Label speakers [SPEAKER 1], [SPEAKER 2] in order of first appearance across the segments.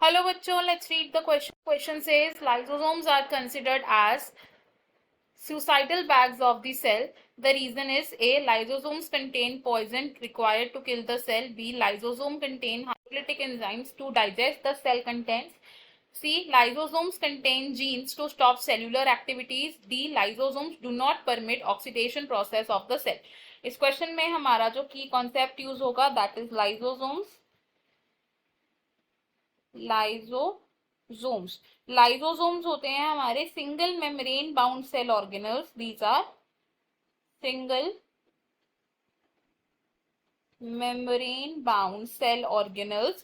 [SPEAKER 1] Hello बच्चों, let's read the question. Question says lysosomes are considered as suicidal bags of the cell. The reason is A. Lysosomes contain poison required to kill the cell. B. Lysosome contain hydrolytic enzymes to digest the cell contents. C. Lysosomes contain genes to stop cellular activities. D. Lysosomes do not permit oxidation process of the cell. इस question में हमारा जो की concept use होगा that is lysosomes. Lysosomes होते हैं हमारे single membrane bound cell organelles. These are single membrane bound cell organelles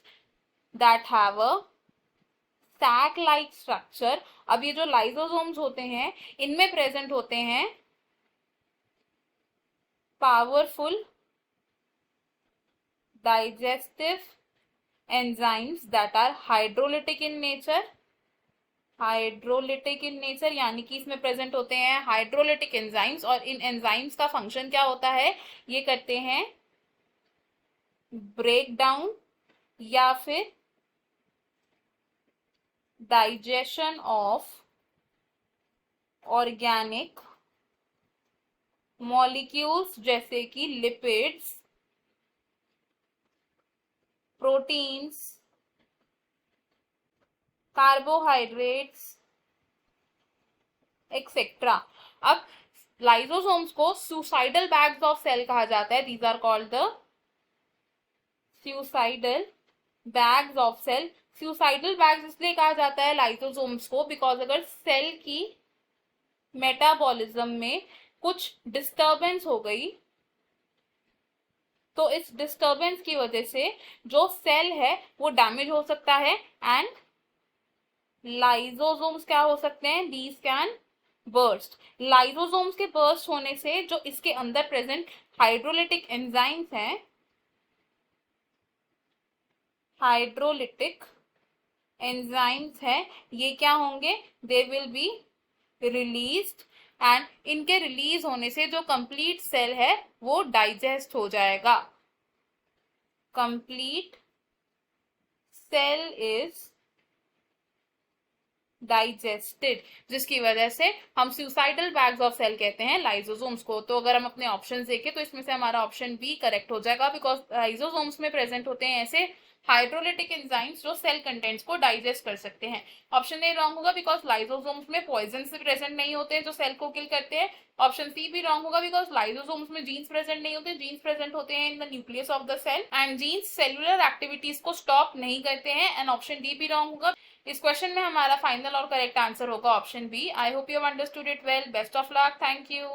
[SPEAKER 1] that have a sac like structure. अब ये जो लाइसोसोम्स होते हैं इनमें प्रेजेंट होते हैं powerful digestive enzymes that are hydrolytic in nature. Hydrolytic in nature यानी कि इसमें प्रेजेंट होते हैं हाइड्रोलिटिक एंजाइम्स. और इन एंजाइम्स का फंक्शन क्या होता है? ये करते हैं ब्रेक डाउन या फिर डाइजेशन ऑफ ऑर्गेनिक मॉलिक्यूल्स जैसे कि लिपिड्स, प्रोटीन्स, कार्बोहाइड्रेट्स एक्सेट्रा. अब लाइसोसोम्स को सुसाइडल बैग्स ऑफ सेल कहा जाता है. These are called the suicidal bags of cell. Suicidal bags इसलिए कहा जाता है लाइसोसोम्स को बिकॉज अगर सेल की मेटाबॉलिज्म में कुछ डिस्टर्बेंस हो गई तो इस डिस्टर्बेंस की वजह से जो सेल है वो डैमेज हो सकता है एंड लाइसोसोम्स क्या हो सकते हैं? These can burst. लाइसोसोम्स के बर्स्ट होने से जो इसके अंदर प्रेजेंट हाइड्रोलिटिक एंजाइम्स हैं, हाइड्रोलिटिक एंजाइम्स हैं, ये क्या होंगे? They will be released and इनके रिलीज होने से जो कंप्लीट सेल है वो डाइजेस्ट हो जाएगा. कंप्लीट सेल इज डाइजेस्टेड, जिसकी वजह से हम सुसाइडल बैग्स ऑफ सेल कहते हैं लाइसोसोम्स को. तो अगर हम अपने ऑप्शन देखें तो इसमें से हमारा ऑप्शन बी करेक्ट हो जाएगा बिकॉज लाइसोसोम्स में प्रेजेंट होते हैं ऐसे हाइड्रोलिटिक एंजाइम्स जो सेल कंटेंट्स को डाइजेस्ट कर सकते हैं. ऑप्शन ए रॉन्ग होगा बिकॉज लाइसोसोम्स में पॉइजन से प्रेजेंट नहीं होते हैं जो सेल को किल करते हैं. ऑप्शन सी भी रॉन्ग होगा बिकॉज लाइसोसोम्स में जीन्स प्रेजेंट नहीं होते. जीन्स प्रेजेंट होते हैं in the nucleus of the cell and genes cellular activities को स्टॉप नहीं करते हैं. एंड ऑप्शन डी भी रॉन्ग होगा. इस क्वेश्चन में हमारा फाइनल और करेक्ट आंसर होगा option B. I hope you have understood it well. Best of luck. Thank you.